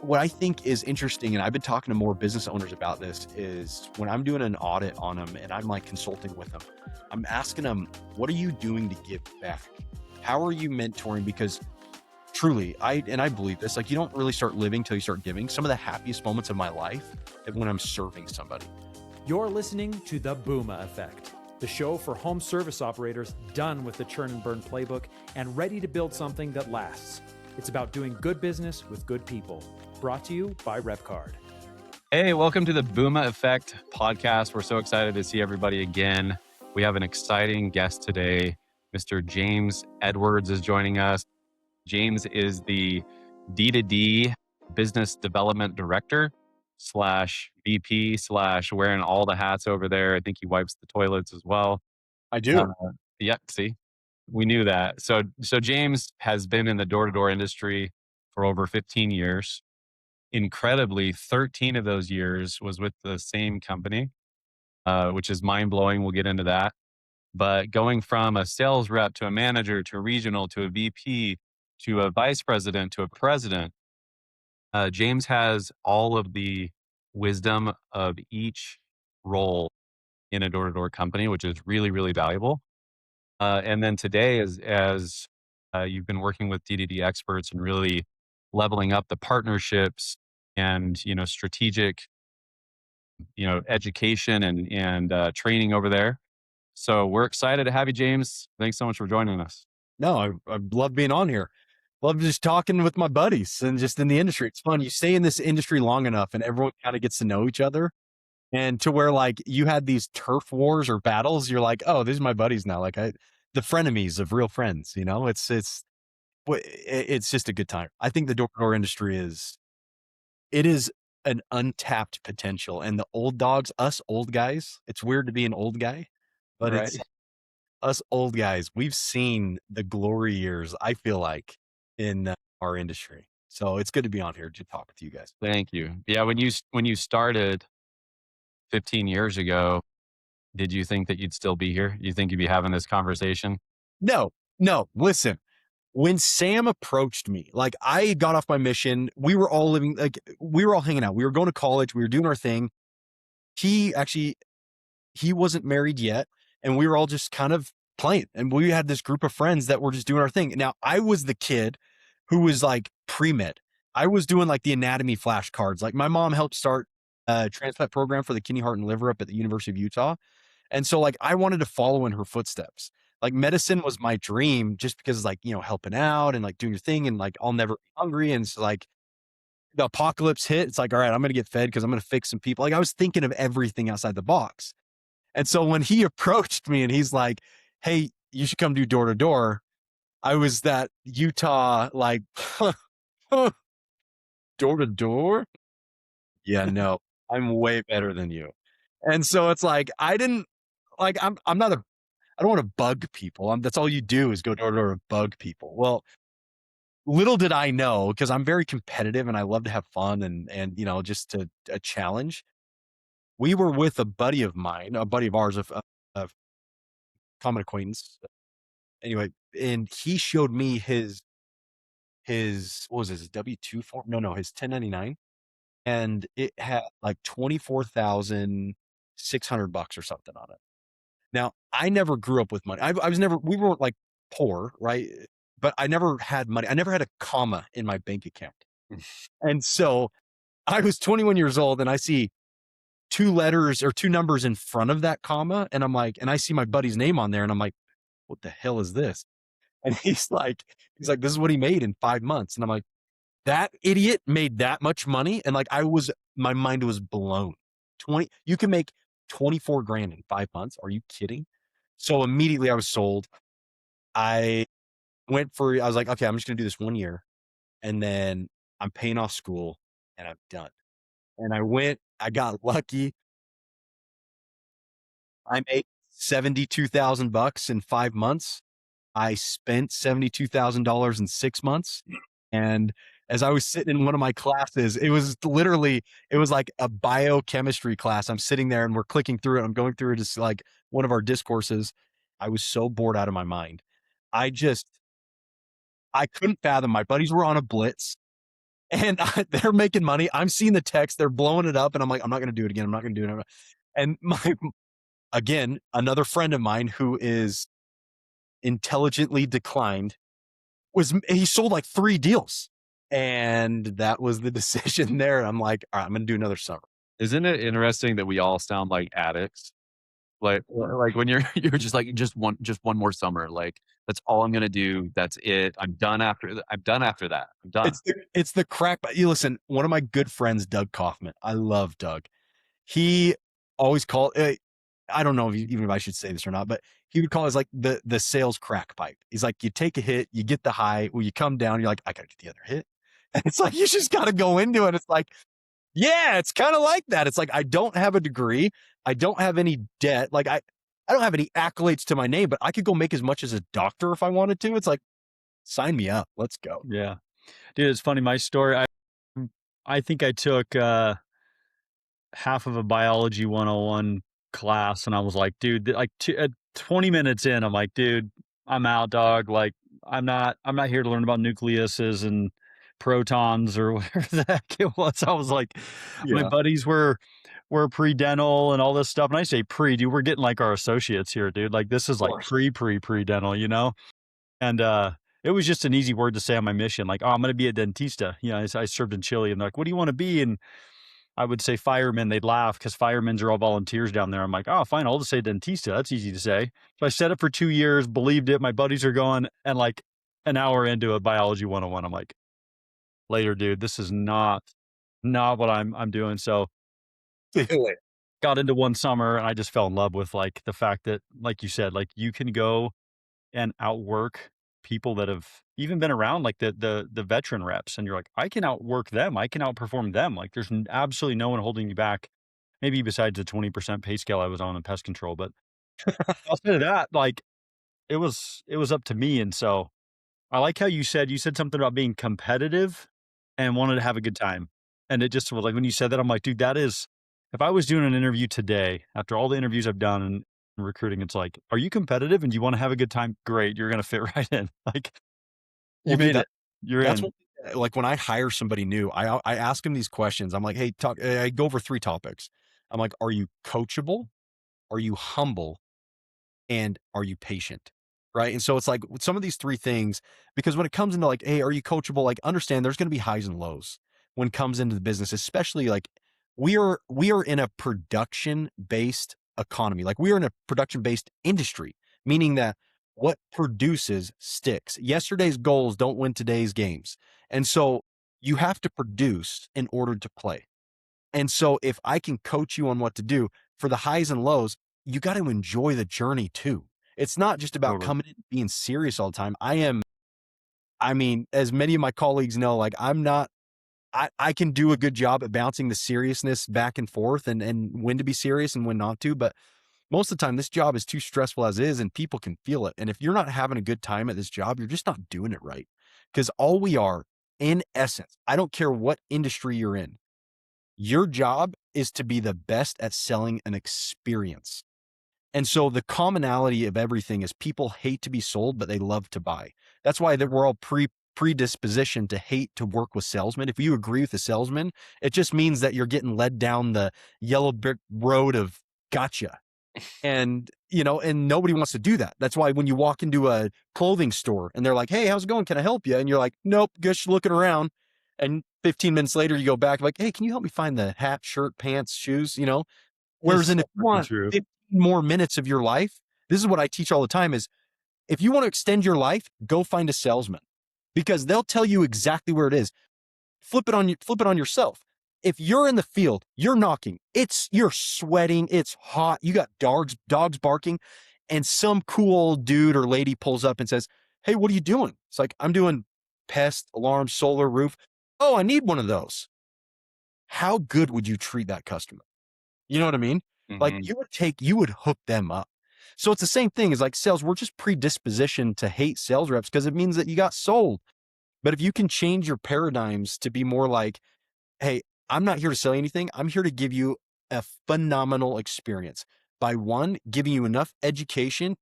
what I think is interesting, and I've been talking to more business owners about this, is when I'm doing an audit on them and I'm like consulting with them, I'm asking them, what are you doing to give back? How are you mentoring? Because truly, I believe this, like you don't really start living till you start giving. Some of the happiest moments of my life is when I'm serving somebody. You're listening to The Booma Effect, the show for home service operators done with the churn and burn playbook and ready to build something that lasts. It's about doing good business with good people. Brought to you by RepCard. Hey, welcome to the Booma Effect podcast. We're so excited to see everybody again. We have an exciting guest today. Mr. James Edwards is joining us. James is the D2D Business Development Director / VP / wearing all the hats over there. I think he wipes the toilets as well. I do. Yeah, see, we knew that. So James has been in the door-to-door industry for over 15 years. Incredibly, 13 of those years was with the same company, which is mind-blowing. We'll get into that. But going from a sales rep to a manager to a regional to a VP to a vice president to a president, James has all of the wisdom of each role in a door-to-door company, which is really, really valuable. And then today, as you've been working with D2D Experts and really leveling up the partnerships and strategic education and training over there. So we're excited to have you, James. Thanks so much for joining us. No, I love being on here. Love just talking with my buddies and just in the industry. It's fun. You stay in this industry long enough and everyone kind of gets to know each other. And to where like you had these turf wars or battles, you're like, oh, these are my buddies now. Like the frenemies of real friends, it's just a good time. I think the door-to-door industry is an untapped potential. And the old dogs, us old guys, it's weird to be an old guy, but Right. it's us old guys. We've seen the glory years, I feel like, in our industry. So it's good to be on here to talk with you guys. Thank you. Yeah, when you started 15 years ago, did you think that you'd still be here? You think you'd be having this conversation? No, listen. When Sam approached me, like I got off my mission, we were all hanging out. We were going to college. We were doing our thing. He wasn't married yet. And we were all just kind of playing. And we had this group of friends that were just doing our thing. Now I was the kid who was like pre-med. I was doing like the anatomy flashcards. Like my mom helped start a transplant program for the kidney, heart, and liver up at the University of Utah. And so like I wanted to follow in her footsteps. Like medicine was my dream just because like, helping out and like doing your thing and like I'll never be hungry. And so like the apocalypse hit. It's like, all right, I'm going to get fed because I'm going to fix some people. Like I was thinking of everything outside the box. And so when he approached me and he's like, hey, you should come do door to door. I was that Utah, like, door to door. Yeah, no, I'm way better than you. And so it's like, I don't want to bug people. That's all you do is go door to door and bug people. Well, little did I know, because I'm very competitive and I love to have fun and just a challenge. We were with a buddy of mine, a buddy of ours, of common acquaintance. Anyway, and he showed me his what was his W-2 form? No, his 1099, and it had like $24,600 or something on it. Now, I never grew up with money. We weren't like poor, right? But I never had money. I never had a comma in my bank account. And so I was 21 years old and I see two letters or two numbers in front of that comma. And I'm like, and I see my buddy's name on there and I'm like, what the hell is this? And he's like, this is what he made in 5 months. And I'm like, that idiot made that much money. And like, my mind was blown. You can make 24 grand in 5 months. Are you kidding? So immediately I was sold. I was like, okay, I'm just going to do this 1 year and then I'm paying off school and I'm done. And I got lucky. I made $72,000 in 5 months. I spent $72,000 in 6 months. And as I was sitting in one of my classes, it was like a biochemistry class. I'm sitting there and we're clicking through it. I'm going through it as like one of our discourses. I was so bored out of my mind. I couldn't fathom. My buddies were on a blitz. And they're making money. I'm seeing the text, they're blowing it up, and I'm like, I'm not going to do it again. I'm not going to do it. And again, another friend of mine who is intelligently declined he sold like 3 deals. And that was the decision there. I'm like, all right, I'm going to do another summer. Isn't it interesting that we all sound like addicts? Like when you're just like, just one more summer. Like, that's all I'm gonna do. That's it. I'm done after that. I'm done. It's the crack. But you listen, one of my good friends, Doug Kaufman, I love Doug. He always called, I don't know even if I should say this or not, but he would call it like the sales crack pipe. He's like, you take a hit, you get the high, when you come down, you're like, I gotta get the other hit. And it's like, you just gotta go into it. It's like, yeah, it's kind of like that. It's like, I don't have a degree. I don't have any debt. Like I don't have any accolades to my name, but I could go make as much as a doctor if I wanted to. It's like, sign me up. Let's go. Yeah. Dude, it's funny. My story, I think I took half of a biology 101 class, and I was like, dude, like 20 minutes in, I'm like, dude, I'm out, dog. Like, I'm not here to learn about nucleuses and protons or whatever the heck it was. I was like, my buddies were pre-dental and all this stuff. And I say pre, dude, we're getting like our associates here, dude. Like, this is like pre-dental, you know? And it was just an easy word to say on my mission. Like, oh, I'm going to be a dentista. You know, I served in Chile, and they're like, what do you want to be? And I would say fireman. They'd laugh because firemen are all volunteers down there. I'm like, oh, fine. I'll just say dentista. That's easy to say. So I said it for 2 years, believed it. My buddies are going, and like an hour into a biology 101, I'm like, later, dude, this is not what I'm doing. So got into one summer, and I just fell in love with like the fact that, like you said, like you can go and outwork people that have even been around, like the veteran reps, and you're like, I can outwork them. I can outperform them. Like, there's absolutely no one holding you back. Maybe besides the 20% pay scale I was on in pest control, but outside of that, like it was up to me. And so I like how you said something about being competitive and wanted to have a good time. And it just was like, when you said that, I'm like, dude, that is, if I was doing an interview today, after all the interviews I've done in recruiting, it's like, are you competitive and do you want to have a good time? Great. You're going to fit right in. Like, you made it. You're in. Like when I hire somebody new, I ask them these questions. I'm like, hey, I go over 3 topics. I'm like, are you coachable? Are you humble? And are you patient? Right. And so it's like some of these 3 things, because when it comes into like, hey, are you coachable? Like, understand there's going to be highs and lows when it comes into the business, especially like we are in a production based economy. Like, we are in a production based industry, meaning that what produces sticks. Yesterday's goals don't win today's games. And so you have to produce in order to play. And so if I can coach you on what to do for the highs and lows, you got to enjoy the journey too. It's not just about coming in and being serious all the time. I mean, as many of my colleagues know, like I can do a good job at bouncing the seriousness back and forth and when to be serious and when not to. But most of the time, this job is too stressful as is, and people can feel it. And if you're not having a good time at this job, you're just not doing it right. Because all we are, in essence, I don't care what industry you're in, your job is to be the best at selling an experience. And so the commonality of everything is people hate to be sold, but they love to buy. That's why we're all predispositioned to hate to work with salesmen. If you agree with the salesman, it just means that you're getting led down the yellow brick road of gotcha. And, you know, and nobody wants to do that. That's why when you walk into a clothing store and they're like, hey, how's it going? Can I help you? And you're like, nope, just looking around. And 15 minutes later, you go back like, hey, can you help me find the hat, shirt, pants, shoes, you know? Whereas if you want 15 more minutes of your life, this is what I teach all the time is if you want to extend your life, go find a salesman because they'll tell you exactly where it is. Flip it on yourself. If you're in the field, you're knocking, you're sweating, it's hot, you got dogs barking, and some cool old dude or lady pulls up and says, hey, what are you doing? It's like, I'm doing pest, alarm, solar, roof. Oh, I need one of those. How good would you treat that customer? You know what I mean? Mm-hmm. Like you would hook them up. So it's the same thing as like sales. We're just predispositioned to hate sales reps because it means that you got sold. But if you can change your paradigms to be more like, hey, I'm not here to sell you anything. I'm here to give you a phenomenal experience by one, giving you enough education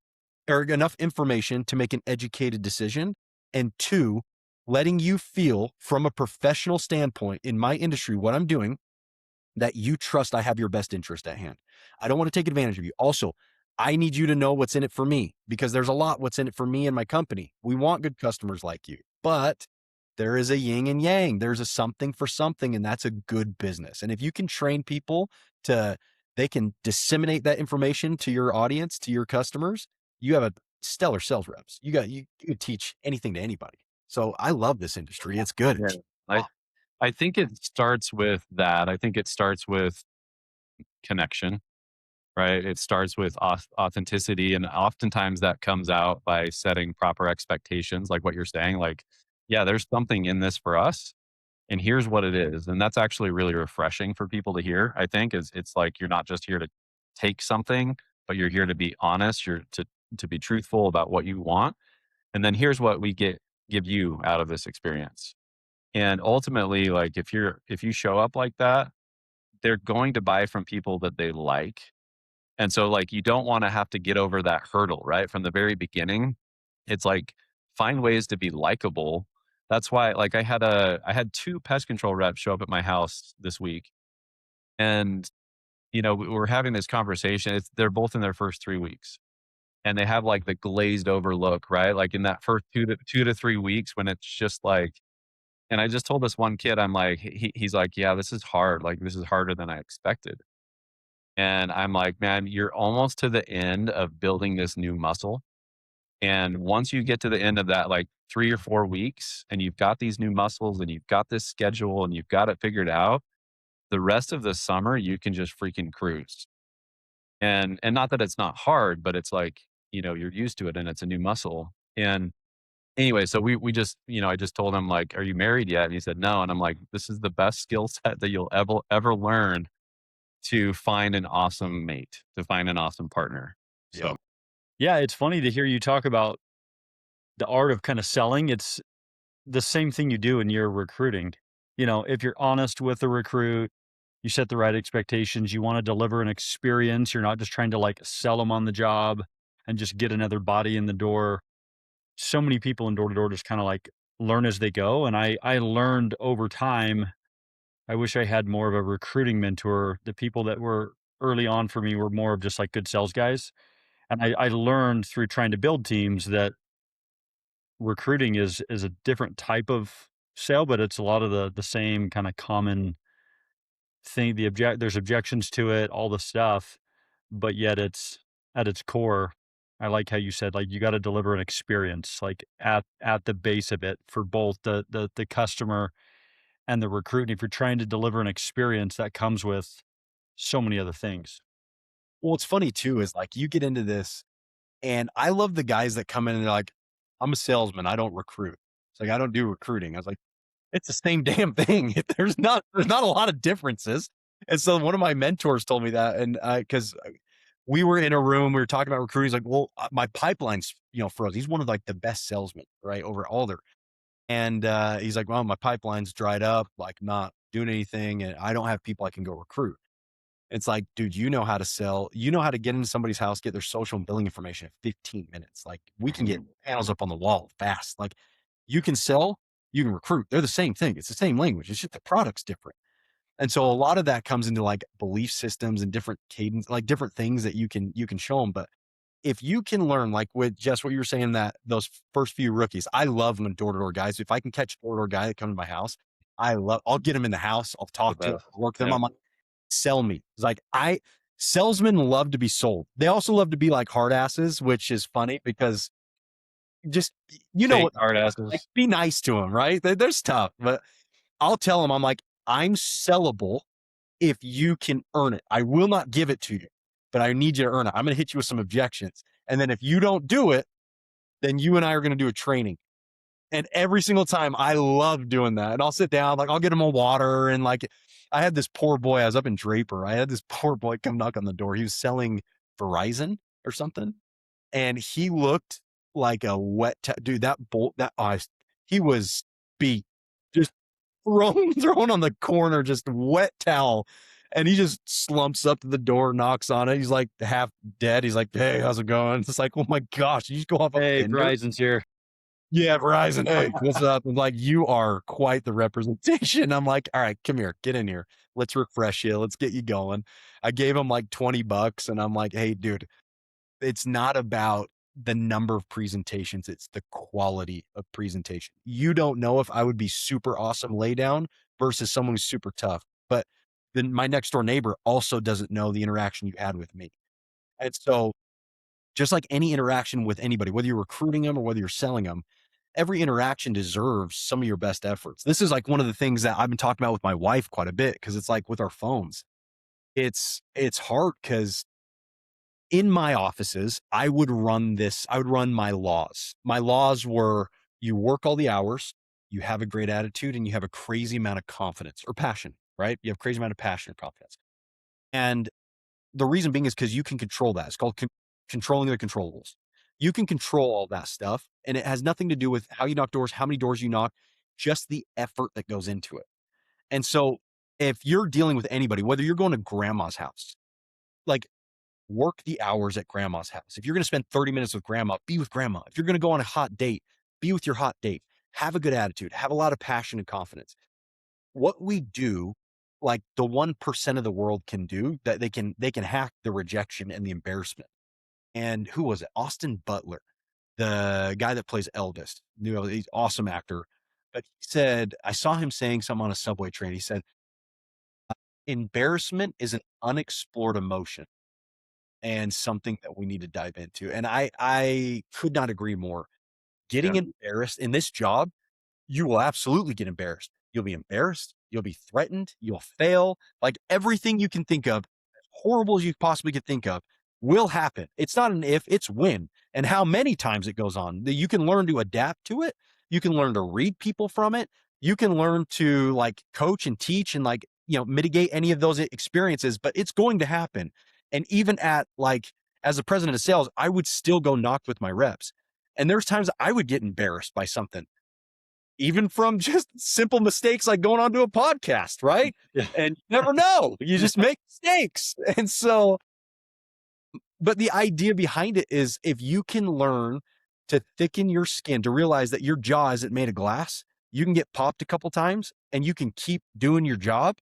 or enough information to make an educated decision. And 2, letting you feel from a professional standpoint in my industry, what I'm doing, that you trust I have your best interest at hand. I don't want to take advantage of you. Also, I need you to know what's in it for me, because there's a lot what's in it for me and my company. We want good customers like you, but there is a yin and yang. There's a something for something, and that's a good business. And if you can train people they can disseminate that information to your audience, to your customers, you have a stellar sales reps. You could teach anything to anybody. So I love this industry. It's good. Yeah. I think it starts with that. I think it starts with connection, right? It starts with authenticity. And oftentimes that comes out by setting proper expectations, like what you're saying. Like, yeah, there's something in this for us, and here's what it is. And that's actually really refreshing for people to hear, I think, is it's like you're not just here to take something, but you're here to be honest, you're to be truthful about what you want. And then here's what we give you out of this experience. And ultimately, like if you show up like that, they're going to buy from people that they like. And so like you don't want to have to get over that hurdle, right? From the very beginning. It's like find ways to be likable. That's why like I had two pest control reps show up at my house this week. And we were having this conversation. They're both in their first 3 weeks. And they have like the glazed over look, right? Like in that first 2 to 3 weeks when it's just like, and I just told this one kid, I'm like, he's like, yeah, this is hard. Like, this is harder than I expected. And I'm like, man, you're almost to the end of building this new muscle. And once you get to the end of that, like 3 or 4 weeks, and you've got these new muscles and you've got this schedule and you've got it figured out, the rest of the summer, you can just freaking cruise. And not that it's not hard, but it's like, you're used to it and it's a new muscle. And anyway, so we just, I just told him like, are you married yet? And he said, no. And I'm like, this is the best skill set that you'll ever learn to find an awesome mate, to find an awesome partner. So Yeah, it's funny to hear you talk about the art of kind of selling. It's the same thing you do in your recruiting. If you're honest with the recruit, you set the right expectations, you want to deliver an experience. You're not just trying to like sell them on the job and just get another body in the door. So many people in door to door just kind of like learn as they go. And I learned over time. I wish I had more of a recruiting mentor. The people that were early on for me were more of just like good sales guys. And I learned through trying to build teams that recruiting is a different type of sale, but it's a lot of the same kind of common thing. There's objections to it, all the stuff, but yet it's at its core. I like how you said, like, you got to deliver an experience, like at the base of it for both the customer and the recruit. And if you're trying to deliver an experience, that comes with so many other things. Well, what's funny too is like you get into this, and I love the guys that come in and they're like, I'm a salesman. I don't recruit. It's like, I don't do recruiting. I was like, it's the same damn thing. There's not a lot of differences. And so one of my mentors told me that, and because we were in a room, we were talking about recruiting. He's like, well, my pipeline's, froze. He's one of like the best salesmen, right? Over all there. And he's like, well, my pipeline's dried up, like not doing anything. And I don't have people I can go recruit. It's like, dude, you know how to sell, you know how to get into somebody's house, get their social and billing information in 15 minutes. Like we can get panels up on the wall fast. Like you can sell, you can recruit. They're the same thing. It's the same language. It's just the product's different. And so a lot of that comes into like belief systems and different cadence, like different things that you can show them. But if you can learn, like with Jess, what you were saying, that those first few rookies, I love them door-to-door guys. If I can catch a door-to-door guy that comes to my house, I'll get him in the house. I'll talk to him, work them. I'm like, sell me. It's like salesmen love to be sold. They also love to be like hard asses, which is funny because just, hard asses. Like, be nice to them, right? They're tough, but I'll tell them, I'm like, I'm sellable if you can earn it. I will not give it to you, but I need you to earn it. I'm going to hit you with some objections. And then if you don't do it, then you and I are going to do a training. And every single time I love doing that. And I'll sit down, like I'll get him a water. And like, I had this poor boy, I was up in Draper. I had this poor boy come knock on the door. He was selling Verizon or something. And he looked like a wet, dude, he was beat, just thrown on the corner, just wet towel. And he just slumps up to the door, knocks on it. He's like half dead. He's like, hey, how's it going? It's like, oh my gosh, you just go off. Hey, Verizon's here. Yeah, Verizon. Hey, what's up? I'm like, you are quite the representation. I'm like, all right, come here, get in here. Let's refresh you. Let's get you going. I gave him like $20 and I'm like, hey, dude, it's not about the number of presentations. It's the quality of presentation. You don't know if I would be super awesome lay down versus someone who's super tough. But then my next door neighbor also doesn't know the interaction you had with me. And so just like any interaction with anybody, whether you're recruiting them or whether you're selling them, every interaction deserves some of your best efforts. This is like one of the things that I've been talking about with my wife quite a bit because it's like with our phones. It's hard because in my offices, I would run my laws. My laws were you work all the hours, you have a great attitude, and you have a crazy amount of confidence or passion, right? You have crazy amount of passion or confidence. And the reason being is because you can control that. It's called controlling the controllables. You can control all that stuff, and it has nothing to do with how you knock doors, how many doors you knock, just the effort that goes into it. And so if you're dealing with anybody, whether you're going to grandma's house, like work the hours at grandma's house. If you're going to spend 30 minutes with grandma, be with grandma. If you're going to go on a hot date, be with your hot date. Have a good attitude, have a lot of passion and confidence. What we do, like the 1% of the world can do, that they can hack the rejection and the embarrassment. And who was it? Austin Butler, the guy that plays Elvis. You know, he's an awesome actor. But he said, I saw him saying something on a subway train. He said, embarrassment is an unexplored emotion and something that we need to dive into. And I could not agree more. Getting embarrassed in this job, you will absolutely get embarrassed. You'll be embarrassed. You'll be threatened. You'll fail. Like everything you can think of, as horrible as you possibly could think of, will happen. It's not an if, it's when. And how many times it goes on. You can learn to adapt to it. You can learn to read people from it. You can learn to like coach and teach and like, mitigate any of those experiences, but it's going to happen. And even at like, as a president of sales, I would still go knock with my reps. And there's times I would get embarrassed by something, even from just simple mistakes like going onto a podcast, right? Yeah. And you never know. You just make mistakes. And so, but the idea behind it is if you can learn to thicken your skin, to realize that your jaw isn't made of glass, you can get popped a couple times and you can keep doing your job.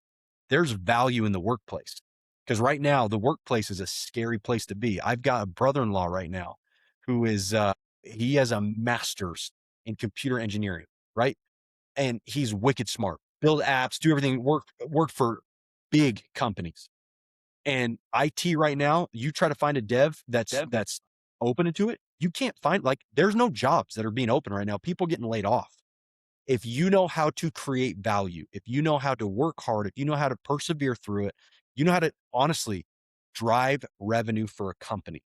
There's value in the workplace. Because right now, the workplace is a scary place to be. I've got a brother-in-law right now who is, he has a master's in computer engineering, right? And he's wicked smart, build apps, do everything, work for big companies. And IT right now, you try to find a dev that's open to it. You can't find, like, there's no jobs that are being open right now. People getting laid off. If you know how to create value, if you know how to work hard, if you know how to persevere through it, you know how to honestly drive revenue for a company.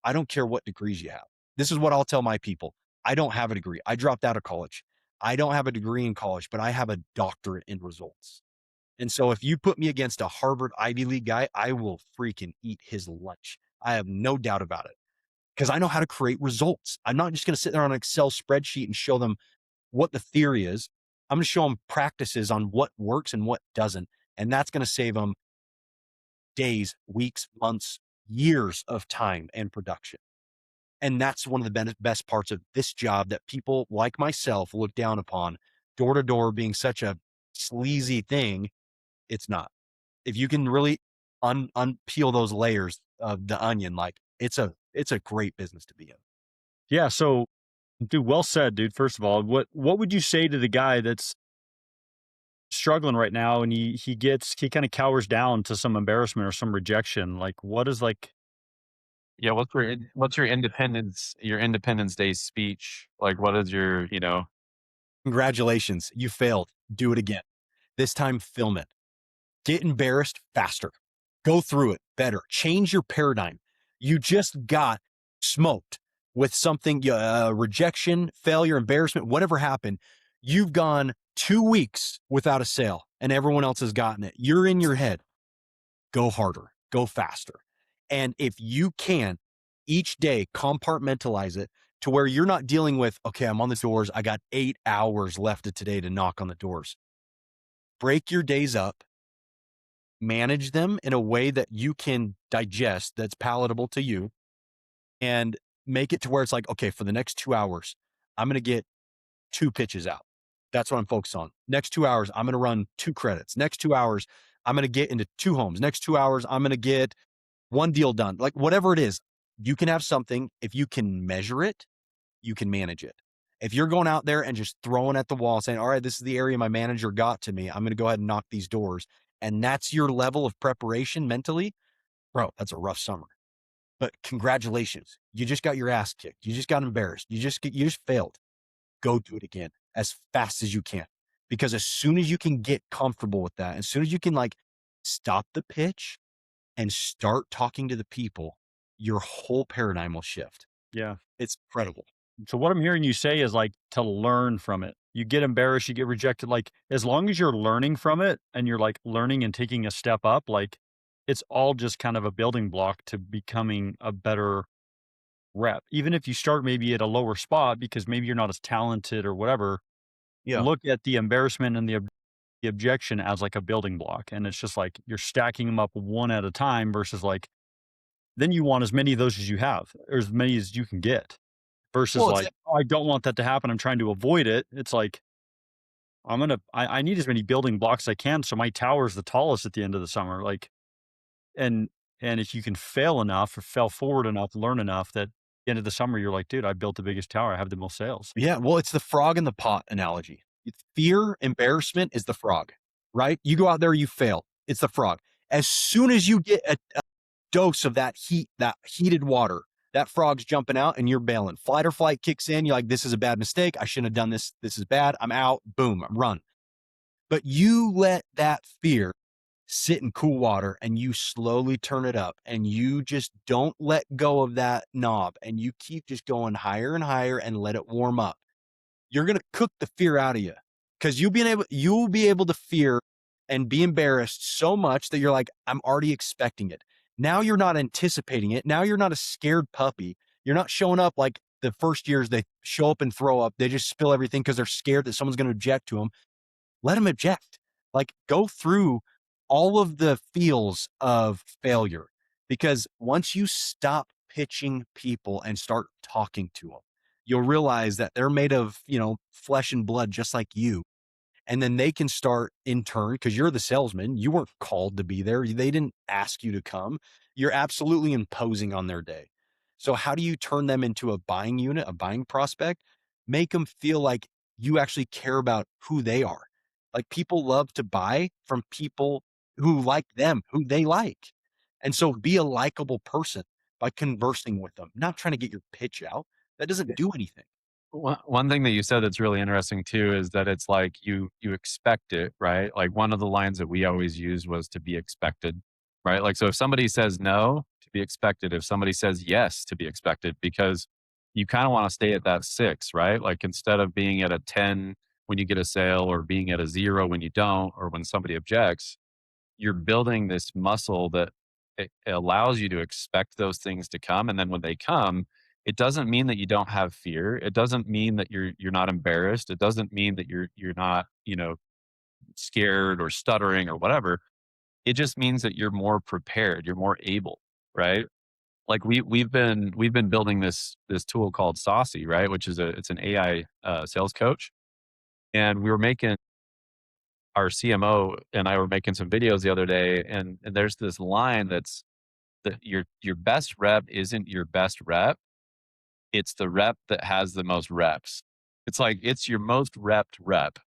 I don't care what degrees you have. This is what I'll tell my people. I don't have a degree. I dropped out of college. I don't have a degree in college, but I have a doctorate in results. And so if you put me against a Harvard Ivy League guy, I will freaking eat his lunch. I have no doubt about it because I know how to create results. I'm not just going to sit there on an Excel spreadsheet and show them what the theory is. I'm going to show them practices on what works and what doesn't. And that's going to save them days, weeks, months, years of time and production. And that's one of the best parts of this job that people like myself look down upon. Door to door being such a sleazy thing, it's not. If you can really unpeel those layers of the onion, like it's a great business to be in. Yeah. So, dude, well said, dude. First of all, what would you say to the guy that's struggling right now and he kind of cowers down to some embarrassment or some rejection? Like, what is like? Yeah, what's your Independence Day speech? Like, what is your, Congratulations, you failed. Do it again. This time, film it. Get embarrassed faster. Go through it better. Change your paradigm. You just got smoked with something, rejection, failure, embarrassment, whatever happened. You've gone 2 weeks without a sale and everyone else has gotten it. You're in your head. Go harder, go faster. And if you can each day compartmentalize it to where you're not dealing with, okay, I'm on the doors. I got 8 hours left of today to knock on the doors. Break your days up, manage them in a way that you can digest, that's palatable to you, and make it to where it's like, okay, for the next 2 hours, I'm going to get 2 pitches out. That's what I'm focused on. Next 2 hours, I'm going to run 2 credits. Next 2 hours, I'm going to get into 2 homes. Next 2 hours, I'm going to get 1 deal done. Like whatever it is, you can have something. If you can measure it, you can manage it. If you're going out there and just throwing at the wall saying, all right, this is the area my manager got to me, I'm going to go ahead and knock these doors. And that's your level of preparation mentally, bro, that's a rough summer. But congratulations. You just got your ass kicked. You just got embarrassed. You just failed. Go do it again as fast as you can. Because as soon as you can get comfortable with that, as soon as you can like stop the pitch and start talking to the people, your whole paradigm will shift. Yeah. It's incredible. So what I'm hearing you say is like to learn from it. You get embarrassed, you get rejected. Like as long as you're learning from it and you're like learning and taking a step up, like it's all just kind of a building block to becoming a better rep. Even if you start maybe at a lower spot because maybe you're not as talented or whatever, Yeah. look at the embarrassment and the objection as like a building block. And it's just like you're stacking them up one at a time versus like, then you want as many of those as you have or as many as you can get versus Well, like, oh, I don't want that to happen. I'm trying to avoid it. It's like, I need as many building blocks as I can. So my tower is the tallest at the end of the summer. Like, and if you can fail enough or fail forward enough, learn enough that at the end of the summer, you're like, dude, I built the biggest tower. I have the most sales. yeah. Well, it's the frog in the pot analogy. It's fear, embarrassment is the frog, right? You go out there, you fail. It's the frog. As soon as you get a dose of that heat, that heated water, that frog's jumping out and you're bailing. Flight or flight kicks in. You're like, this is a bad mistake. I shouldn't have done this. This is bad. I'm out. Boom, run. But you let that fear sit in cool water and you slowly turn it up and you just don't let go of that knob and you keep just going higher and higher and let it warm up. You're going to cook the fear out of you because you'll be able to fear and be embarrassed so much that you're like, I'm already expecting it. Now you're not anticipating it. Now you're not a scared puppy. You're not showing up like the first years they show up and throw up. They just spill everything because they're scared that someone's going to object to them. Let them object. Like go through all of the feels of failure because once you stop pitching people and start talking to them, you'll realize that they're made of, flesh and blood, just like you. And then they can start in turn, because you're the salesman. You weren't called to be there. They didn't ask you to come. You're absolutely imposing on their day. So how do you turn them into a buying unit, a buying prospect? Make them feel like you actually care about who they are. Like people love to buy from people who like them, who they like. And so be a likable person by conversing with them, not trying to get your pitch out. That doesn't do anything. One thing that you said that's really interesting too is that it's like you expect it, right? Like one of the lines that we always used was to be expected, right? Like so if somebody says no, to be expected. If somebody says yes, to be expected, because you kind of want to stay at that 6, right? Like instead of being at a 10 when you get a sale or being at a 0 when you don't or when somebody objects, you're building this muscle that it allows you to expect those things to come, and then when they come, it doesn't mean that you don't have fear. It doesn't mean that you're not embarrassed. It doesn't mean that you're not, scared or stuttering or whatever. It just means that you're more prepared. You're more able, right? Like we've been building this tool called Saucy, right? Which is it's an AI sales coach, and we were making our CMO and I were making some videos the other day, and there's this line that's that your best rep isn't your best rep. It's the rep that has the most reps. It's like, it's your most repped rep.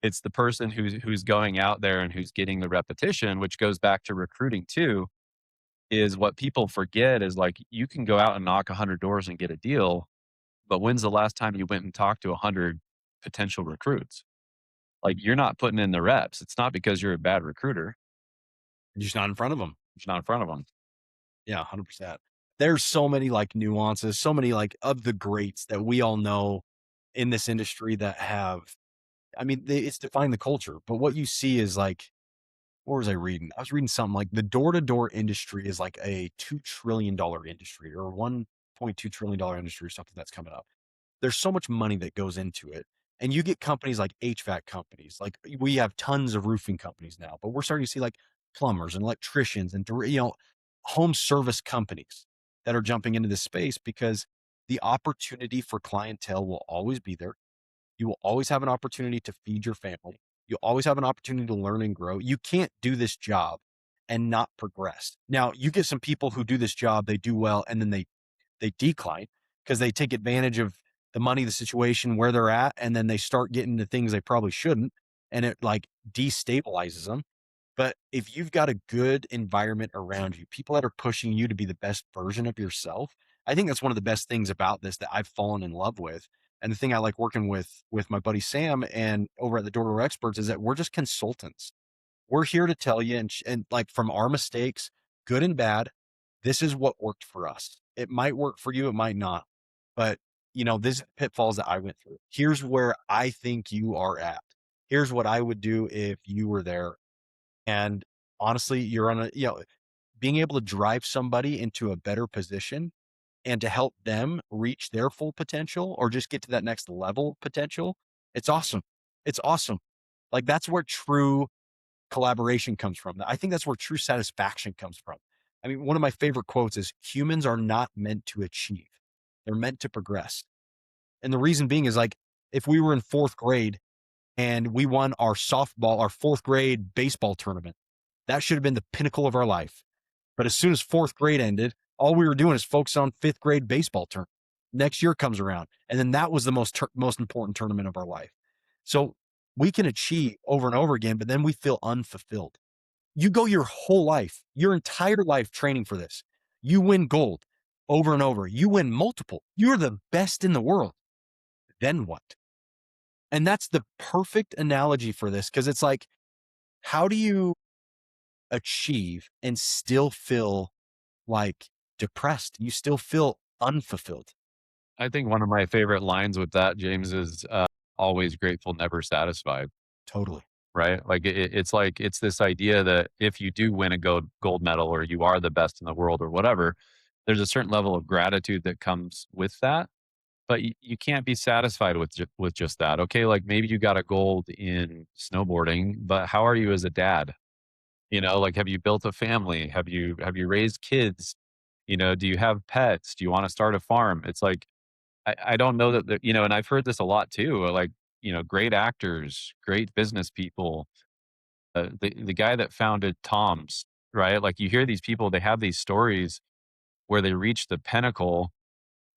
It's the person who's going out there and who's getting the repetition, which goes back to recruiting too, is what people forget is like, you can go out and knock 100 doors and get a deal, but when's the last time you went and talked to 100 potential recruits? Like you're not putting in the reps. It's not because you're a bad recruiter. You're just not in front of them. You're just not in front of them. Yeah, 100%. There's so many like nuances, so many like of the greats that we all know in this industry that have, it's defined the culture, but what you see is like, what was I reading? I was reading something like the door-to-door industry is like a $2 trillion industry or $1.2 trillion industry or something that's coming up. There's so much money that goes into it. And you get companies like HVAC companies, like we have tons of roofing companies now, but we're starting to see like plumbers and electricians and, home service companies that are jumping into this space because the opportunity for clientele will always be there. You will always have an opportunity to feed your family. You'll always have an opportunity to learn and grow. You can't do this job and not progress. Now, you get some people who do this job, they do well, and then they decline because they take advantage of the money, the situation, where they're at, and then they start getting into things they probably shouldn't, and it like destabilizes them. But if you've got a good environment around you, people that are pushing you to be the best version of yourself, I think that's one of the best things about this that I've fallen in love with. And the thing I like working with my buddy Sam and over at the D2D Experts is that we're just consultants. We're here to tell you and like from our mistakes, good and bad, this is what worked for us. It might work for you, it might not. But this is pitfalls that I went through. Here's where I think you are at. Here's what I would do if you were there. And honestly, you're on being able to drive somebody into a better position and to help them reach their full potential or just get to that next level potential. It's awesome. It's awesome. Like that's where true collaboration comes from. I think that's where true satisfaction comes from. I mean, one of my favorite quotes is humans are not meant to achieve. They're meant to progress. And the reason being is like, if we were in fourth grade and we won our fourth grade baseball tournament, that should have been the pinnacle of our life. But as soon as fourth grade ended, all we were doing is focus on fifth grade baseball tournament. Next year comes around. And then that was the most important tournament of our life. So we can achieve over and over again, but then we feel unfulfilled. You go your whole life, your entire life training for this. You win gold over and over. You win multiple. You're the best in the world. Then what? And that's the perfect analogy for this because it's like, how do you achieve and still feel like depressed? You still feel unfulfilled. I think one of my favorite lines with that, James, is always grateful, never satisfied. Totally. Right? Like it's this idea that if you do win a gold medal or you are the best in the world or whatever, there's a certain level of gratitude that comes with that. But you can't be satisfied with just that. Okay, like maybe you got a gold in snowboarding, but how are you as a dad? Like have you built a family? Have you raised kids? Do you have pets? Do you want to start a farm? It's like I don't know that, and I've heard this a lot too, like, great actors, great business people, the guy that founded Tom's, right? Like you hear these people, they have these stories where they reach the pinnacle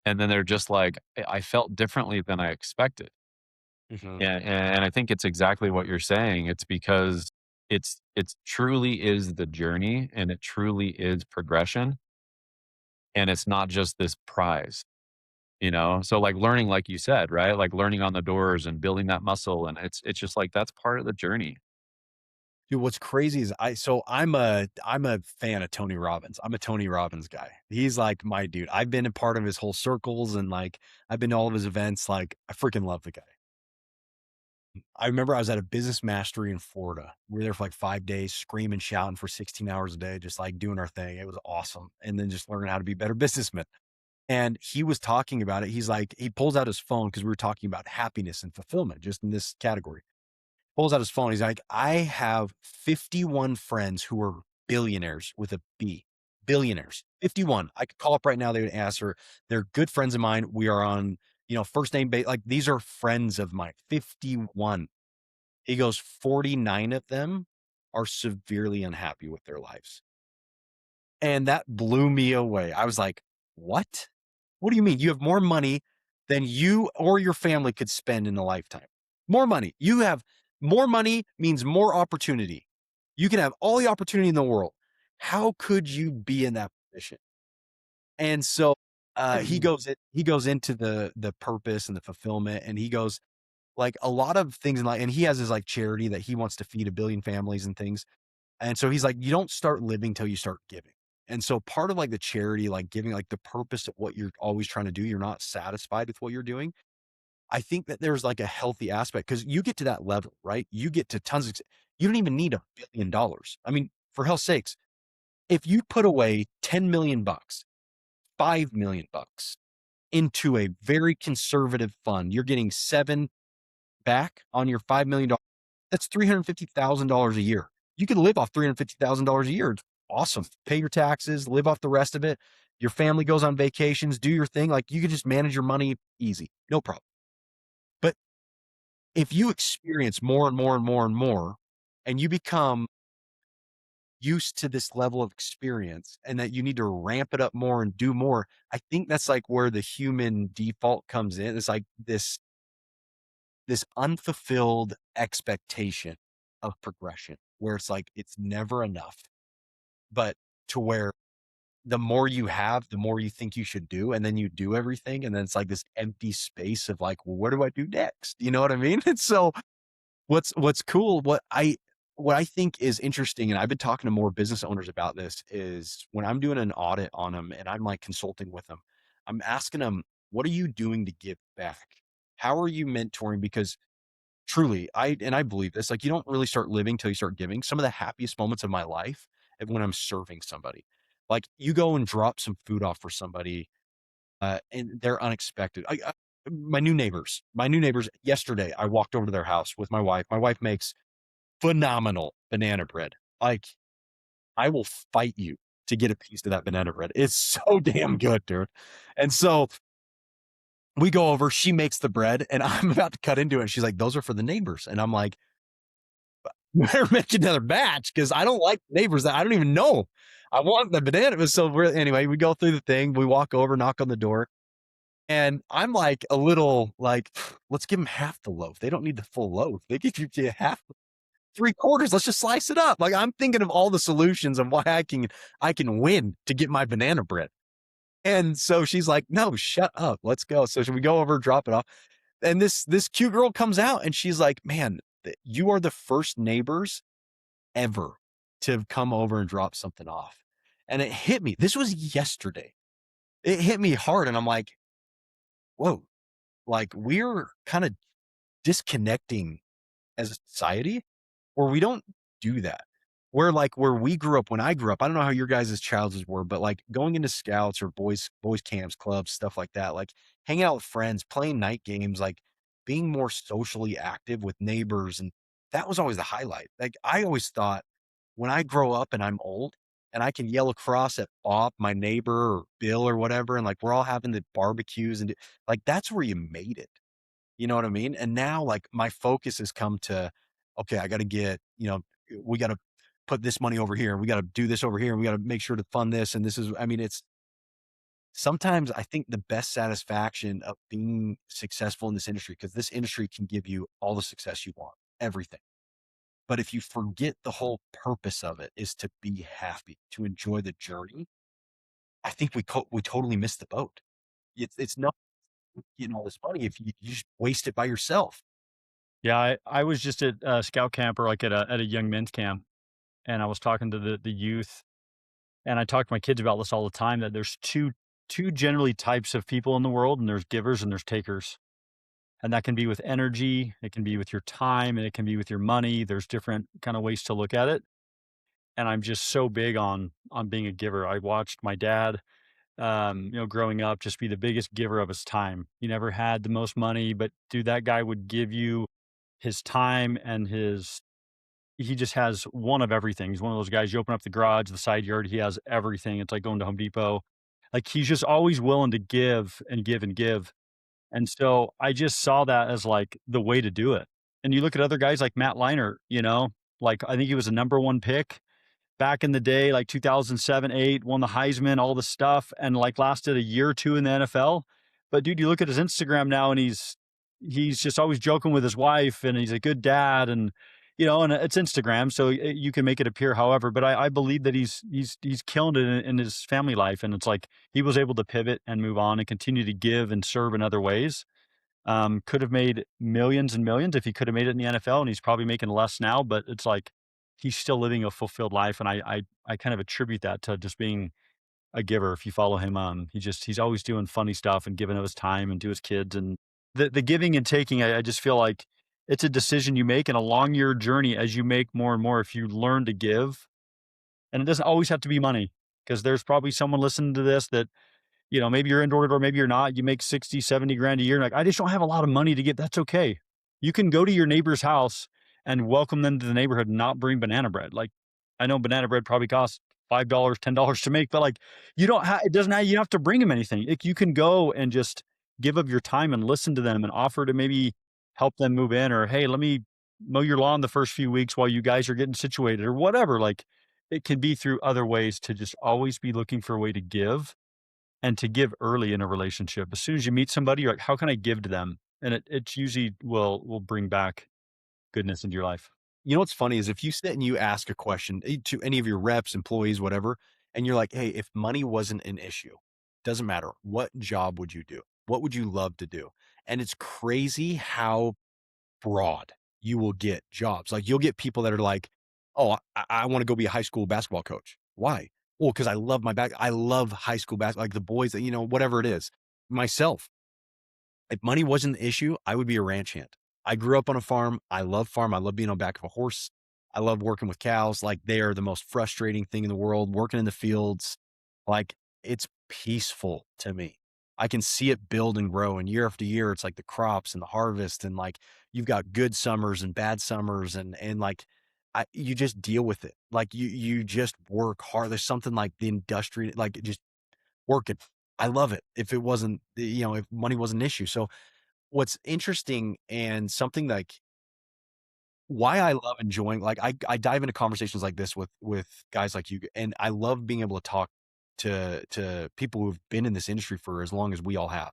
and then they're just like, I felt differently than I expected. Mhm. And I think it's exactly what you're saying. It's because it's truly is the journey and it truly is progression. And it's not just this prize. So like learning, like you said, right? Like learning on the doors and building that muscle. And it's just like, that's part of the journey. Dude, what's crazy is I'm a fan of Tony Robbins. I'm a Tony Robbins guy. He's like my dude. I've been a part of his whole circles and like I've been to all of his events. Like I freaking love the guy. I remember I was at a business mastery in Florida. We were there for like 5 days, screaming, shouting for 16 hours a day, just like doing our thing. It was awesome. And then just learning how to be better businessmen. And he was talking about it. He's like, he pulls out his phone because we were talking about happiness and fulfillment just in this category. Pulls out his phone. He's like, I have 51 friends who are billionaires with a B. Billionaires. 51. I could call up right now. They would answer. They're good friends of mine. We are on, first name base. Like these are friends of mine. 51. He goes, 49 of them are severely unhappy with their lives. And that blew me away. I was like, what? What do you mean? You have more money than you or your family could spend in a lifetime. More money. You have more money means more opportunity. You can have all the opportunity in the world. How could you be in that position? And so he goes into the purpose and the fulfillment, and he goes like a lot of things in life. And he has his like charity that he wants to feed 1 billion families and things. And so he's like, you don't start living till you start giving. And so part of like the charity, like giving, like the purpose of what you're always trying to do, you're not satisfied with what you're doing. I think that there's like a healthy aspect because you get to that level, right? You get to tons of, you don't even need $1 billion. I mean, for hell's sakes, if you put away 10 million bucks, 5 million bucks into a very conservative fund, you're getting 7 back on your $5 million. That's $350,000 a year. You can live off $350,000 a year. It's awesome. Pay your taxes, live off the rest of it. Your family goes on vacations, do your thing. Like you can just manage your money easy, no problem. But if you experience more and more and more and more, and you become used to this level of experience and that you need to ramp it up more and do more, I think that's like where the human default comes in. It's like this unfulfilled expectation of progression where it's like it's never enough, but to where the more you have, the more you think you should do, and then you do everything, and then it's like this empty space of like, well, what do I do next? You know what I mean? And so what's cool, what I think is interesting, and I've been talking to more business owners about this, is when I'm doing an audit on them and I'm like consulting with them, I'm asking them, what are you doing to give back? How are you mentoring? Because truly, I believe this, like you don't really start living till you start giving. Some of the happiest moments of my life is when I'm serving somebody. Like you go and drop some food off for somebody, and they're unexpected. My new neighbors yesterday, I walked over to their house with my wife. My wife makes phenomenal banana bread. Like I will fight you to get a piece of that banana bread. It's so damn good, dude. And so we go over, she makes the bread and I'm about to cut into it. And she's like, those are for the neighbors. And I'm like, better make another batch because I don't like neighbors that I don't even know. I want the banana. So anyway, we go through the thing. We walk over, knock on the door. And I'm like a little like, let's give them half the loaf. They don't need the full loaf. They give you half, 3/4. Let's just slice it up. Like I'm thinking of all the solutions and why I can win to get my banana bread. And so she's like, no, shut up. Let's go. So should we go over, drop it off? And this cute girl comes out and she's like, man, you are the first neighbors ever to have come over and drop something off. And it hit me. This was yesterday. It hit me hard. And I'm like, whoa, like we're kind of disconnecting as a society where we don't do that. Where we grew up, when I grew up, I don't know how your guys' childhoods were, but like going into scouts or boys camps, clubs, stuff like that, like hanging out with friends, playing night games, like being more socially active with neighbors. And that was always the highlight. Like I always thought when I grow up and I'm old and I can yell across at Bob, my neighbor, or Bill or whatever, and like we're all having the barbecues and like that's where you made it. You know what I mean? And now like my focus has come to, okay, I got to get, we got to put this money over here. We got to do this over here. We got to make sure to fund this. And this is, I mean, it's sometimes I think the best satisfaction of being successful in this industry, because this industry can give you all the success you want, everything. But if you forget the whole purpose of it is to be happy, to enjoy the journey, I think we totally miss the boat. It's not getting all this money if you just waste it by yourself. Yeah, I was just at scout camp, or like at a young men's camp, and I was talking to the youth, and I talk to my kids about this all the time, that there's two generally types of people in the world, and there's givers and there's takers. And that can be with energy, it can be with your time, and it can be with your money. There's different kind of ways to look at it. And I'm just so big on being a giver. I watched my dad, growing up, just be the biggest giver of his time. He never had the most money, but dude, that guy would give you his time and he just has one of everything. He's one of those guys, you open up the garage, the side yard, he has everything. It's like going to Home Depot. Like he's just always willing to give and give and give. And so I just saw that as like the way to do it. And you look at other guys like Matt Leinart, like I think he was a number one pick back in the day, like 2007, 8, won the Heisman, all the stuff, and like lasted a year or two in the NFL. But dude, you look at his Instagram now and he's just always joking with his wife and he's a good dad and and it's Instagram, so you can make it appear however, but I believe that he's killing it in his family life. And it's like he was able to pivot and move on and continue to give and serve in other ways. Could have made millions and millions if he could have made it in the NFL, and he's probably making less now, but it's like he's still living a fulfilled life. And I kind of attribute that to just being a giver. If you follow him, he's always doing funny stuff and giving of his time and to his kids. And the giving and taking, I just feel like it's a decision you make, and along your journey, as you make more and more, if you learn to give, and it doesn't always have to be money, because there's probably someone listening to this that, maybe you're in door to door, maybe you're not, you make 60, 70 grand a year. And like, I just don't have a lot of money to give. That's okay. You can go to your neighbor's house and welcome them to the neighborhood and not bring banana bread. Like I know banana bread probably costs $5, $10 to make, but like, you don't have, it doesn't have, you don't have to bring them anything. Like, you can go and just give of your time and listen to them and offer to maybe help them move in, or, hey, let me mow your lawn the first few weeks while you guys are getting situated, or whatever. Like, it can be through other ways to just always be looking for a way to give, and to give early in a relationship. As soon as you meet somebody, you're like, how can I give to them? And it usually will bring back goodness into your life. You know what's funny is if you sit and you ask a question to any of your reps, employees, whatever, and you're like, hey, if money wasn't an issue, doesn't matter, what job would you do? What would you love to do? And it's crazy how broad you will get jobs. Like, you'll get people that are like, oh, I want to go be a high school basketball coach. Why? Well, because I love I love high school basketball, like the boys that, whatever it is. Myself, if money wasn't the issue, I would be a ranch hand. I grew up on a farm. I love farm. I love being on the back of a horse. I love working with cows. Like, they are the most frustrating thing in the world. Working in the fields, like, it's peaceful to me. I can see it build and grow, and year after year, it's like the crops and the harvest, and like, you've got good summers and bad summers, and like, you just deal with it. Like, you just work hard. There's something like the industry, like, just working. I love it. If it wasn't, if money wasn't an issue. So what's interesting, and something like why I love enjoying, like, I dive into conversations like this with guys like you, and I love being able to talk to people who've been in this industry for as long as we all have,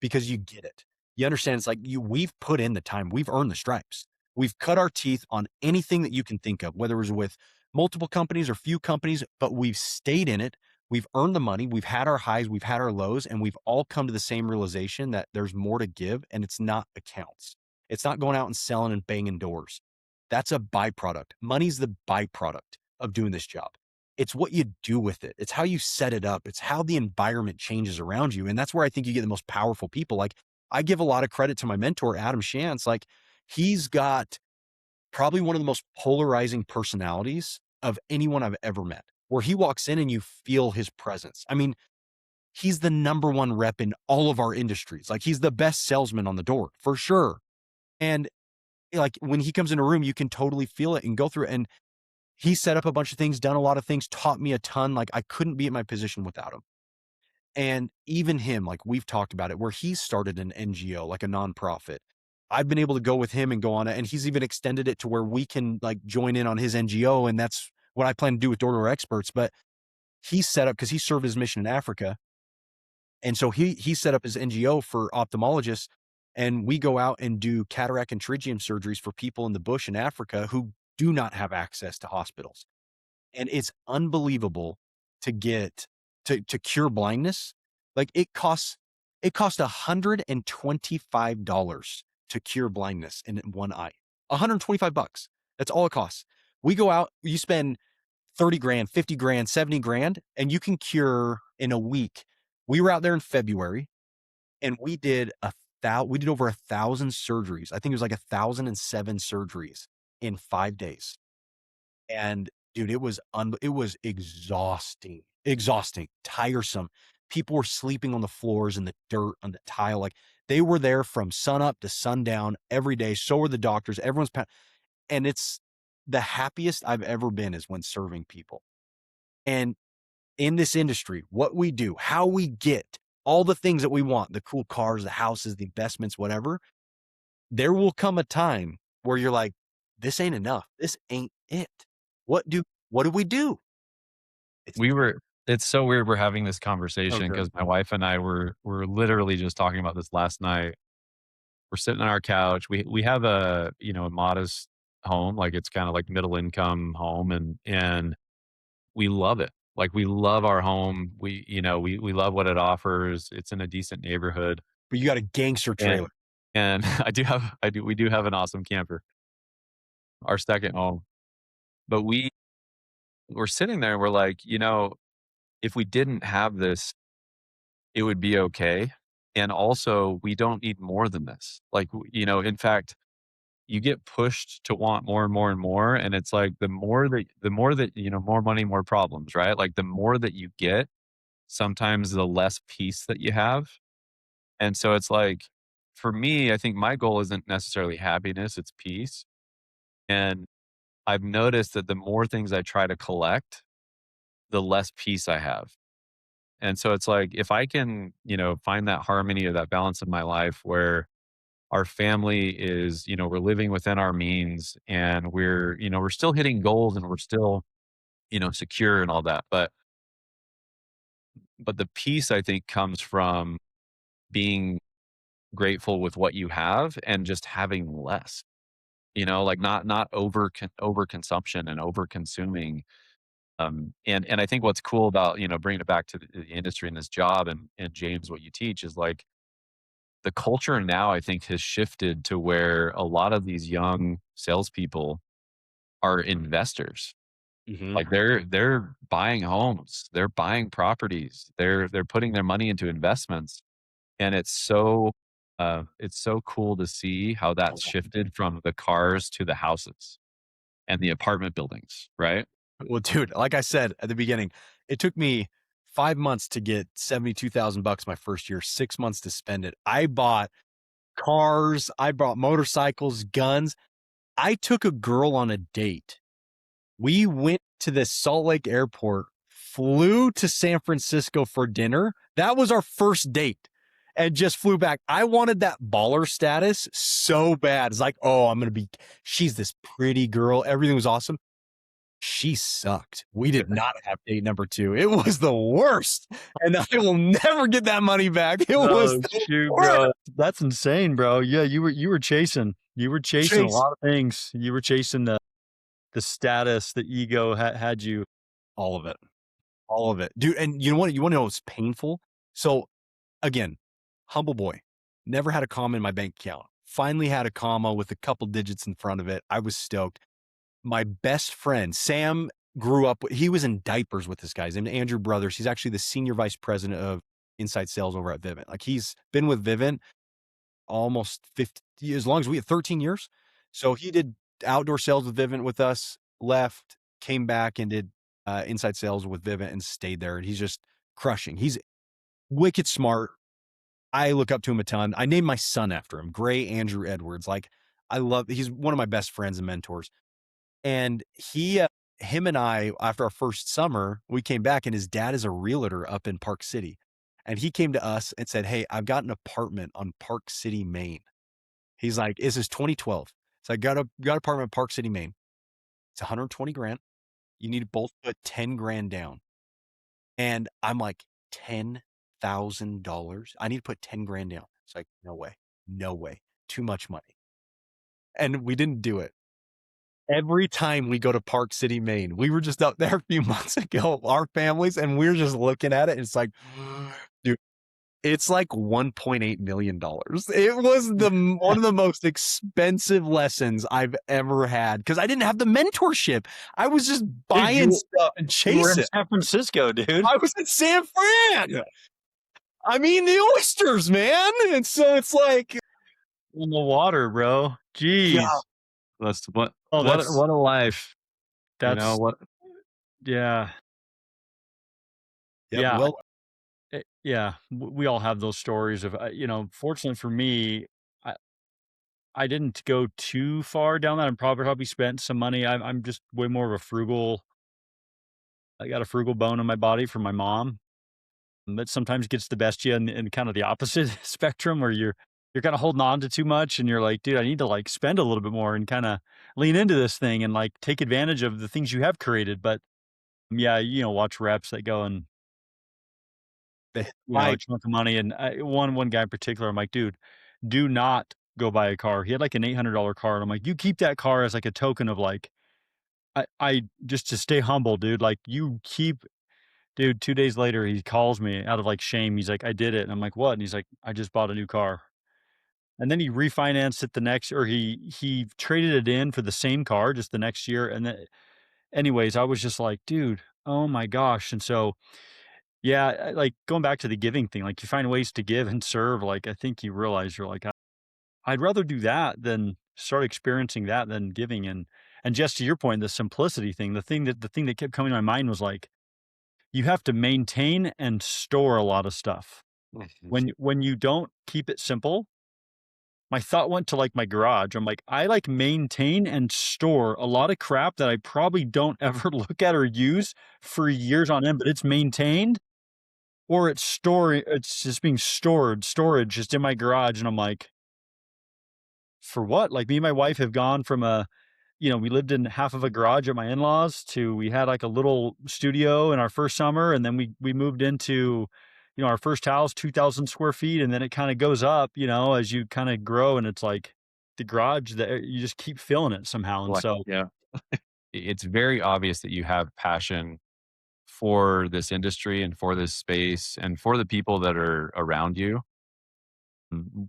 because you get it. You understand, it's like, we've put in the time, we've earned the stripes. We've cut our teeth on anything that you can think of, whether it was with multiple companies or few companies, but we've stayed in it. We've earned the money. We've had our highs, we've had our lows, and we've all come to the same realization that there's more to give, and it's not accounts. It's not going out and selling and banging doors. That's a byproduct. Money's the byproduct of doing this job. It's what you do with it. It's how you set it up. It's how the environment changes around you. And that's where I think you get the most powerful people. Like, I give a lot of credit to my mentor, Adam Shantz. Like, he's got probably one of the most polarizing personalities of anyone I've ever met, where he walks in and you feel his presence. I mean, he's the number one rep in all of our industries. Like, he's the best salesman on the door for sure. And like, when he comes in a room, you can totally feel it and go through it. And he set up a bunch of things, done a lot of things, taught me a ton. Like, I couldn't be at my position without him. And even him, like, we've talked about it, where he started an NGO, like a nonprofit. I've been able to go with him and go on it. And he's even extended it to where we can like join in on his NGO. And that's what I plan to do with D2D Experts. But he set up, because he served his mission in Africa. And so he set up his NGO for ophthalmologists. And we go out and do cataract and pterygium surgeries for people in the bush in Africa who do not have access to hospitals. And it's unbelievable to get to cure blindness. Like, it costs $125 to cure blindness in one eye. $125. That's all it costs. We go out, you spend 30 grand, 50 grand, 70 grand, and you can cure in a week. We were out there in February, and we did over 1,000 surgeries. I think it was like 1,007 surgeries in 5 days. And dude, it was exhausting, tiresome. People were sleeping on the floors, in the dirt, on the tile. Like, they were there from sun up to sundown every day. So were the doctors. Everyone's, and it's the happiest I've ever been is when serving people. And in this industry, what we do, how we get all the things that we want, the cool cars, the houses, the investments, whatever, there will come a time where you're like, this ain't enough. This ain't it. What do we do? It's so weird we're having this conversation, because my wife and I were literally just talking about this last night. We're sitting on our couch. We have a modest home, like, it's kind of like middle income home, and we love it. Like, we love our home. We love what it offers. It's in a decent neighborhood. But you got a gangster trailer. And we do have an awesome camper, our second home. But we're sitting there and we're like, if we didn't have this, it would be okay. And also, we don't need more than this. Like, in fact, you get pushed to want more and more and more. And it's like, the more that, more money, more problems, right? Like, the more that you get, sometimes the less peace that you have. And so it's like, for me, I think my goal isn't necessarily happiness, it's peace. And I've noticed that the more things I try to collect, the less peace I have. And so it's like, if I can, find that harmony or that balance in my life where our family is, we're living within our means and we're still hitting goals and we're still, secure and all that. But the peace I think comes from being grateful with what you have and just having less, like not over consumption and over consuming. And I think what's cool about, bringing it back to the industry and this job and James, what you teach is like the culture now I think has shifted to where a lot of these young salespeople are investors. Mhm. Like they're buying homes, they're buying properties, they're putting their money into investments. And it's so cool to see how that's shifted from the cars to the houses and the apartment buildings, right? Well, dude, like I said at the beginning, it took me 5 months to get 72,000 bucks my first year, 6 months to spend it. I bought cars, I bought motorcycles, guns. I took a girl on a date. We went to the Salt Lake airport, flew to San Francisco for dinner. That was our first date and just flew back. I wanted that baller status so bad. It's like, oh, she's this pretty girl. Everything was awesome. She sucked. We did not have date number 2. It was the worst. And I will never get that money back. It was the Shoot, worst. bro. That's insane, bro. Yeah, you were chasing. You were chasing a lot of things. You were chasing the status, the ego had you. All of it. All of it. Dude, and you know what? You want to know what's painful? So again, humble boy. Never had a comma in my bank account. Finally had a comma with a couple digits in front of it. I was stoked. My best friend, Sam, he was in diapers with this guy. His name is Andrew Brothers. He's actually the senior vice president of inside sales over at Vivint. Like he's been with Vivint almost 50, as long as we had 13 years. So he did outdoor sales with Vivint with us, left, came back and did inside sales with Vivint and stayed there. And he's just crushing. He's wicked smart. I look up to him a ton. I named my son after him, Gray Andrew Edwards. Like he's one of my best friends and mentors. And him and I, after our first summer, we came back and his dad is a realtor up in Park City. And he came to us and said, hey, I've got an apartment on Park City, Maine. He's like, this is 2012. So I got an apartment in Park City, Maine. It's 120 grand. You need to both put 10 grand down. And I'm like, $10,000. I need to put 10 grand down. It's like, no way. Too much money. And we didn't do it. Every time we go to Park City, Maine, we were just up there a few months ago, our families, and we were just looking at it. And it's like, dude, it's like $1.8 million. It was one of the most expensive lessons I've ever had because I didn't have the mentorship. I was just buying stuff and You were in chasing. San Francisco, dude. I was in San Fran. I mean, the oysters, man. And so it's like, In the water, bro. Jeez. yeah, That's what Oh, what that's what a life. that's What yeah. yeah, Yeah. well, Yeah. We all have those stories of fortunately for me, I I didn't go too far down that and probably spent some money. I'm just way more of a frugal. I got a frugal bone in my body from my mom. That sometimes gets the best of you in kind of the opposite spectrum where you're kind of holding on to too much and you're like, dude, I need to like spend a little bit more and kind of lean into this thing and like take advantage of the things you have created. But yeah, watch reps that go and a I chunk of money. And one guy in particular, I'm like, dude, do not go buy a car. He had like an $800 car. And I'm like, you keep that car as like a token of like, I just to stay humble, dude. Like you keep, dude, 2 days later, he calls me out of like shame. He's like, I did it. And I'm like, what? And he's like, I just bought a new car. And then he refinanced it or he traded it in for the same car just the next year. And then anyways, I was just like, dude, oh my gosh. And so, yeah, like going back to the giving thing, like you find ways to give and serve. Like, I think you realize you're like, I'd rather do that than start experiencing that than giving. And just to your point, the simplicity thing, the thing that kept coming to my mind was like, you have to maintain and store a lot of stuff. When you don't keep it simple, my thought went to like my garage. I'm like, I like maintain and store a lot of crap that I probably don't ever look at or use for years on end, but it's maintained or it's just being storage just in my garage. And I'm like, for what? Like me and my wife have gone from we lived in half of a garage at my in-laws to we had like a little studio in our first summer. And then we moved into, our first house, 2,000 square feet. And then it kind of goes up, as you kind of grow, and it's like the garage that you just keep filling it somehow. And Like, so, yeah, it's very obvious that you have passion for this industry and for this space and for the people that are around you.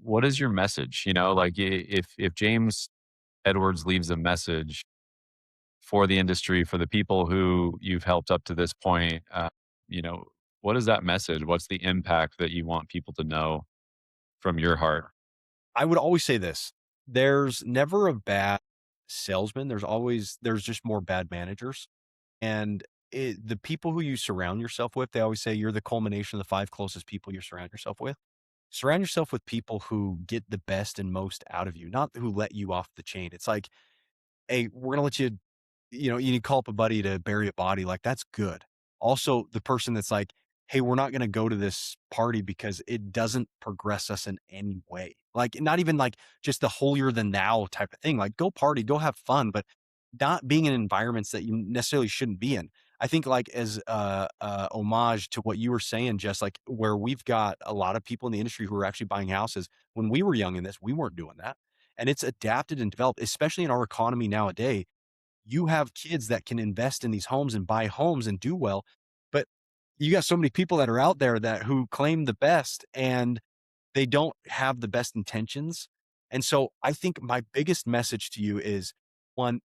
What is your message? Like if James Edwards leaves a message for the industry, for the people who you've helped up to this point, you know, what is that message? What's the impact that you want people to know from your heart? I would always say this. There's never a bad salesman. There's just more bad managers. And the people who you surround yourself with, they always say you're the culmination of the 5 closest people you surround yourself with. Surround yourself with people who get the best and most out of you, not who let you off the chain. It's like, hey, we're gonna let you, you need to call up a buddy to bury a body. Like, that's good. Also, the person that's like, hey, we're not gonna go to this party because it doesn't progress us in any way. Like, not even like just the holier than thou type of thing. Like, go party, go have fun, but not being in environments that you necessarily shouldn't be in. I think like as homage to what you were saying, Jess, like where we've got a lot of people in the industry who are actually buying houses. When we were young in this, we weren't doing that. And it's adapted and developed, especially in our economy nowadays. You have kids that can invest in these homes and buy homes and do well, but you got so many people that are out there that who claim the best and they don't have the best intentions. And so I think my biggest message to you is one,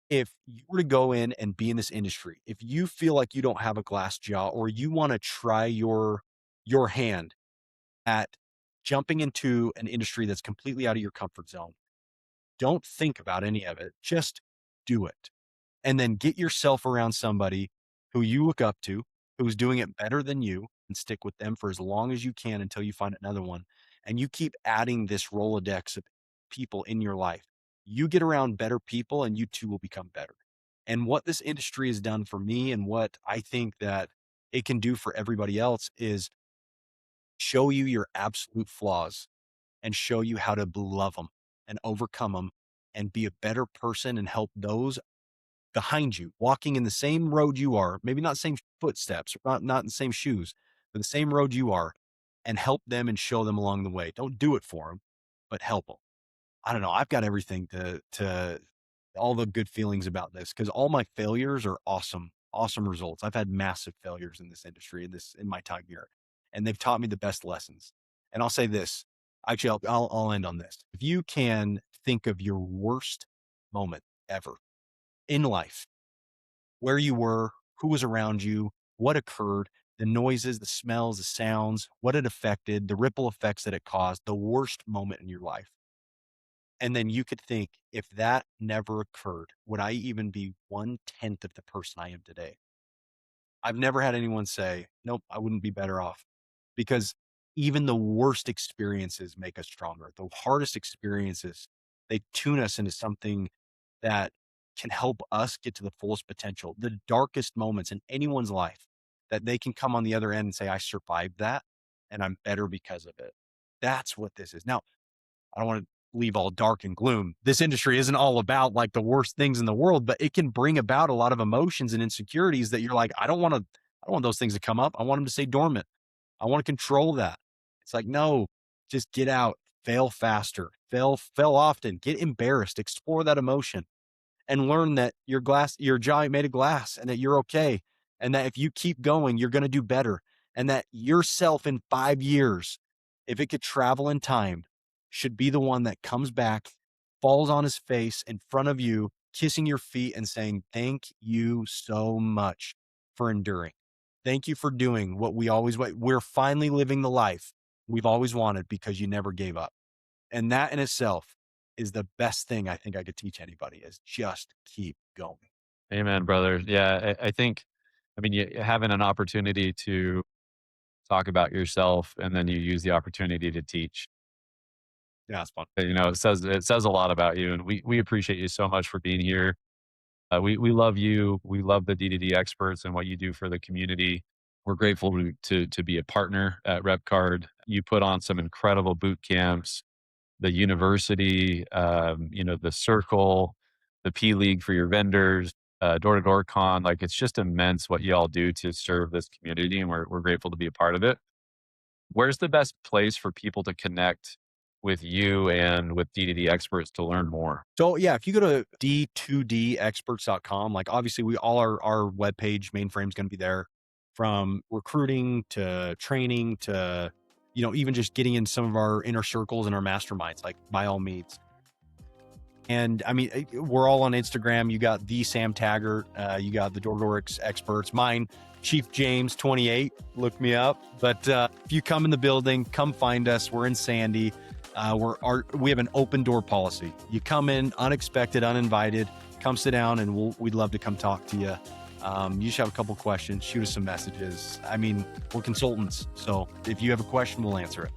if you were to go in and be in this industry, if you feel like you don't have a glass jaw or you want to try your hand at jumping into an industry that's completely out of your comfort zone, don't think about any of it. Just do it. And then get yourself around somebody who you look up to, who's doing it better than you, and stick with them for as long as you can until you find another one. And you keep adding this Rolodex of people in your life. You get around better people and you too will become better. And what this industry has done for me and what I think that it can do for everybody else is show you your absolute flaws and show you how to love them and overcome them and be a better person and help those behind you, walking in the same road you are, maybe not same footsteps, not in the same shoes, but the same road you are, and help them and show them along the way. Don't do it for them, but help them. I don't know. I've got everything to all the good feelings about this because all my failures are awesome, awesome results. I've had massive failures in this industry in my time here, and they've taught me the best lessons. And I'll say this, actually, I'll end on this. If you can think of your worst moment ever in life, where you were, who was around you, what occurred, the noises, the smells, the sounds, what it affected, the ripple effects that it caused, the worst moment in your life. And then you could think, if that never occurred, would I even be 1/10 of the person I am today? I've never had anyone say, nope, I wouldn't be better off because even the worst experiences make us stronger. The hardest experiences, they tune us into something that can help us get to the fullest potential. The darkest moments in anyone's life that they can come on the other end and say, I survived that and I'm better because of it. That's what this is. Now, I don't want to leave all dark and gloom. This industry isn't all about like the worst things in the world, but it can bring about a lot of emotions and insecurities that you're like, I don't want those things to come up. I want them to stay dormant. I want to control that. It's like, no, just get out, fail faster, fail often, get embarrassed, explore that emotion and learn that you're a giant made of glass and that you're okay. And that if you keep going, you're going to do better. And that yourself in 5 years, if it could travel in time, should be the one that comes back, falls on his face in front of you, kissing your feet and saying, thank you so much for enduring. Thank you for doing what we always want. We're finally living the life we've always wanted because you never gave up. And that in itself is the best thing I think I could teach anybody is just keep going. Amen, brother. Yeah, I think, I mean, having an opportunity to talk about yourself and then you use the opportunity to teach. Yeah, it's fun. You know, it says a lot about you, and we appreciate you so much for being here. We love you. We love the D2D experts and what you do for the community. We're grateful to be a partner at RepCard. You put on some incredible boot camps, the university, you know, the circle, the P League for your vendors, door to door con. Like it's just immense what you all do to serve this community, and we're grateful to be a part of it. Where's the best place for people to connect with you and with D2D experts to learn more? So yeah, if you go to D2DExperts.com, like obviously all our webpage mainframe is going to be there, from recruiting to training to, you know, even just getting in some of our inner circles and our masterminds, like by all means. And I mean, we're all on Instagram. You got the Sam Taggart, you got the Door Experts, mine, Chief James 28. Look me up. But if you come in the building, come find us. We're in Sandy. We have an open door policy. You come in unexpected, uninvited, come sit down, and we'd love to come talk to you. You just have a couple questions, shoot us some messages. I mean, we're consultants, so if you have a question, we'll answer it.